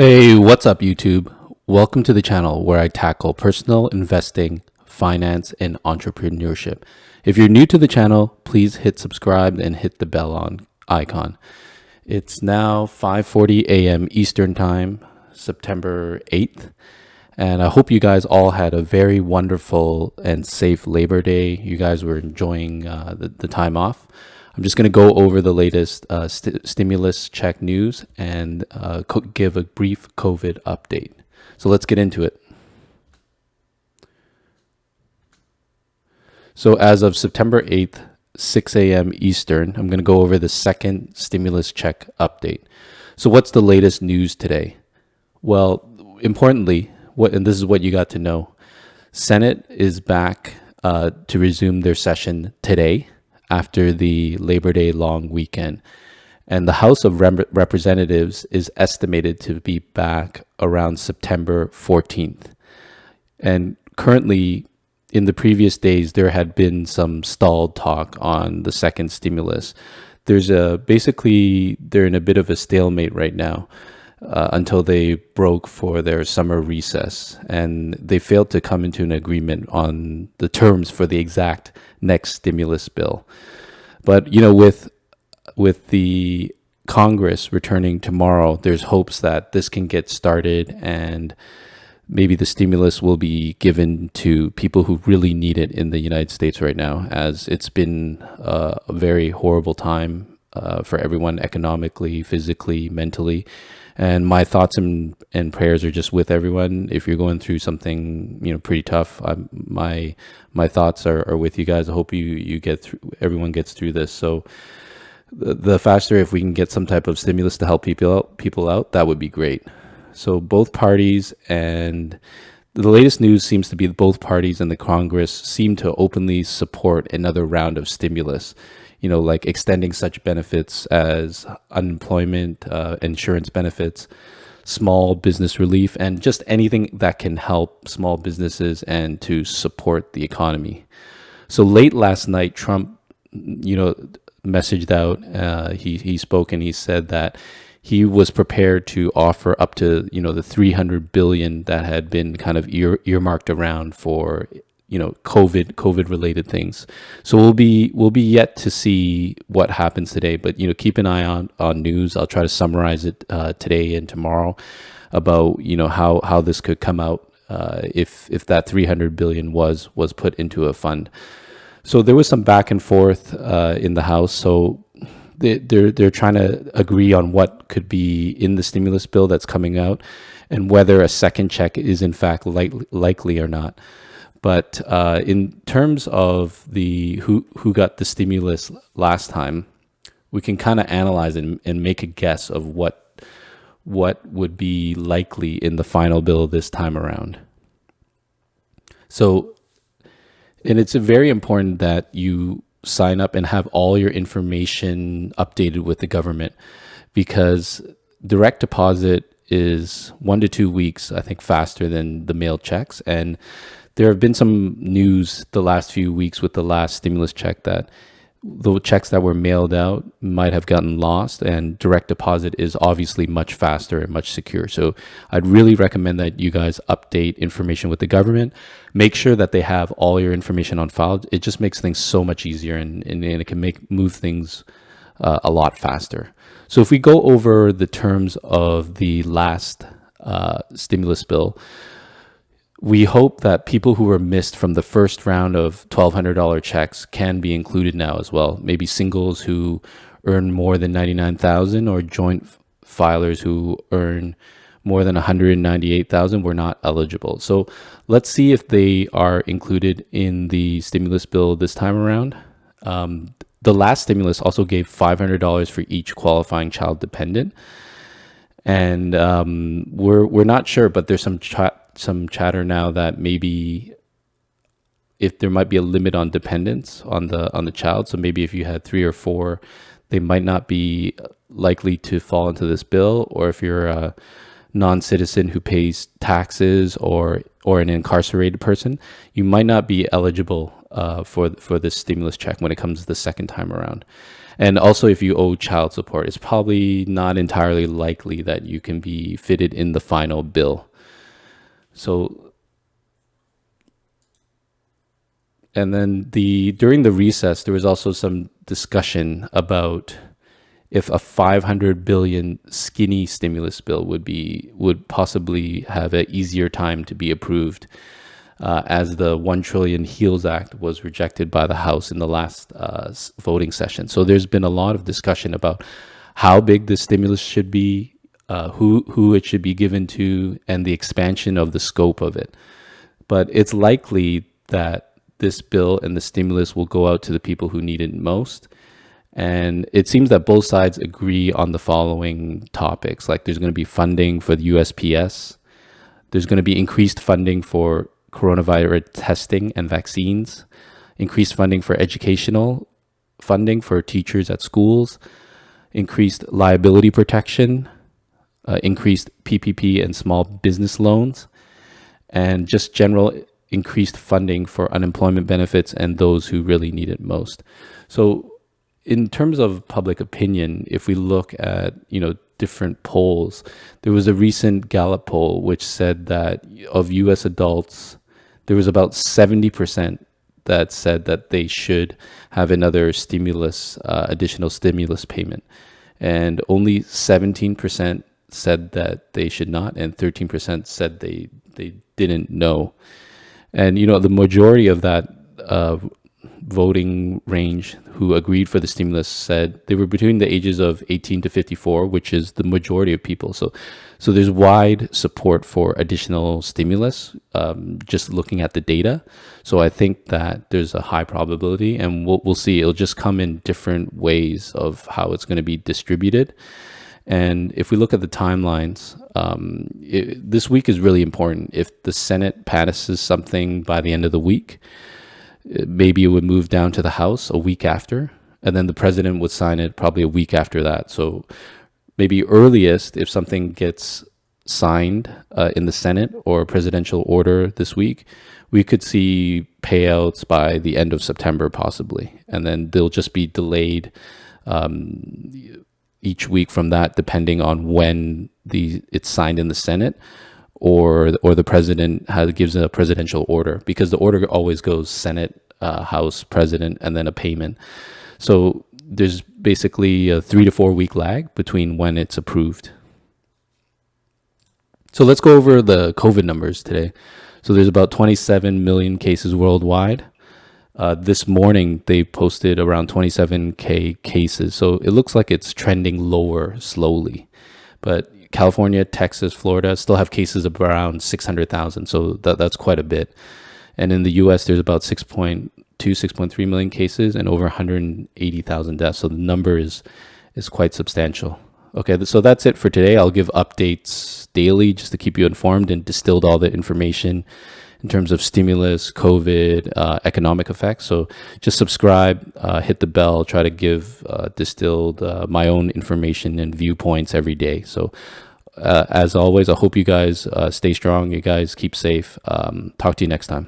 Hey, what's up, YouTube? Welcome to the channel where I tackle personal investing, finance, and entrepreneurship. If you're new to the channel, please hit subscribe and hit the bell on icon. It's now 5:40 a.m. Eastern Time, September 8th, and I hope you guys all had a very wonderful and safe Labor Day. You guys were enjoying the time off. I'm just going to go over the latest stimulus check news and give a brief COVID update. So let's get into it. So as of September 8th, 6 a.m. Eastern, I'm going to go over the second stimulus check update. So what's the latest news today? Well, importantly, and this is what you got to know, Senate is back to resume their session today, after the Labor Day long weekend. And the House of Representatives is estimated to be back around September 14th. And currently, in the previous days, there had been some stalled talk on the second stimulus. They're in a bit of a stalemate right now until they broke for their summer recess. And they failed to come into an agreement on the terms for the exact next stimulus bill. But, with the Congress returning tomorrow, there's hopes that this can get started and maybe the stimulus will be given to people who really need it in the United States right now, as it's been a very horrible time for everyone economically, physically, mentally. And my thoughts and prayers are just with everyone. If you're going through something, pretty tough, my thoughts are with you guys. I hope you get through. Everyone gets through this. So the faster, if we can get some type of stimulus to help people out, that would be great. So both parties, and the latest news seems to be both parties and the Congress seem to openly support another round of stimulus. Like extending such benefits as unemployment, insurance benefits, small business relief, and just anything that can help small businesses and to support the economy. So late last night, Trump, messaged out, he spoke and he said that he was prepared to offer up to, the $300 billion that had been kind of earmarked around for COVID related things. So we'll be yet to see what happens today, but keep an eye on news. I'll try to summarize it today and tomorrow about how this could come out if that 300 billion was put into a fund. So there was some back and forth in the House. So they're trying to agree on what could be in the stimulus bill that's coming out and whether a second check is in fact likely or not. But in terms of the who got the stimulus last time, we can kind of analyze and make a guess of what would be likely in the final bill this time around. So, and it's very important that you sign up and have all your information updated with the government, because direct deposit is 1 to 2 weeks, I think, faster than the mail checks. And there have been some news the last few weeks with the last stimulus check that the checks that were mailed out might have gotten lost, and direct deposit is obviously much faster and much secure. So I'd really recommend that you guys update information with the government. Make sure that they have all your information on file. It just makes things so much easier, and it can move things a lot faster. So if we go over the terms of the last stimulus bill, we hope that people who were missed from the first round of $1,200 checks can be included now as well. Maybe singles who earn more than $99,000 or joint filers who earn more than $198,000 were not eligible. So let's see if they are included in the stimulus bill this time around. The last stimulus also gave $500 for each qualifying child dependent. And we're not sure, but there's some chatter now that maybe if there might be a limit on dependents on the child. So maybe if you had 3 or 4, they might not be likely to fall into this bill. Or if you're a non-citizen who pays taxes or an incarcerated person, you might not be eligible for this stimulus check when it comes the second time around. And also, if you owe child support, it's probably not entirely likely that you can be fitted in the final bill. So, and then during the recess, there was also some discussion about if a 500 billion skinny stimulus bill would possibly have an easier time to be approved, as the 1 trillion HEALS Act was rejected by the House in the last voting session. So there's been a lot of discussion about how big the stimulus should be, who it should be given to, and the expansion of the scope of it. But it's likely that this bill and the stimulus will go out to the people who need it most. And it seems that both sides agree on the following topics. Like, there's going to be funding for the USPS. There's going to be increased funding for coronavirus testing and vaccines, increased funding for educational funding for teachers at schools, increased liability protection, increased PPP and small business loans, and just general increased funding for unemployment benefits and those who really need it most. So in terms of public opinion, if we look at, different polls, there was a recent Gallup poll which said that of US adults, there was about 70% that said that they should have another additional stimulus payment. And only 17% said that they should not, and 13% said they didn't know. And, the majority of that voting range who agreed for the stimulus said they were between the ages of 18 to 54, which is the majority of people. So there's wide support for additional stimulus, just looking at the data. So I think that there's a high probability, and we'll see. It'll just come in different ways of how it's going to be distributed. And if we look at the timelines, this week is really important. If the Senate passes something by the end of the week, maybe it would move down to the House a week after, and then the president would sign it probably a week after that. So maybe earliest, if something gets signed in the Senate or a presidential order this week, we could see payouts by the end of September possibly, and then they'll just be delayed each week from that, depending on when it's signed in the Senate, or the president gives a presidential order, because the order always goes Senate, House, President, and then a payment. So there's basically a 3 to 4 week lag between when it's approved. So let's go over the COVID numbers today. So there's about 27 million cases worldwide. This morning, they posted around 27K cases. So it looks like it's trending lower slowly. But California, Texas, Florida still have cases of around 600,000. So that's quite a bit. And in the US, there's about 6.3 million cases and over 180,000 deaths. So the number is quite substantial. Okay, so that's it for today. I'll give updates daily just to keep you informed, and distilled all the information in terms of stimulus, COVID, economic effects. So just subscribe, hit the bell, try to give distilled my own information and viewpoints every day. So as always, I hope you guys stay strong. You guys keep safe. Talk to you next time.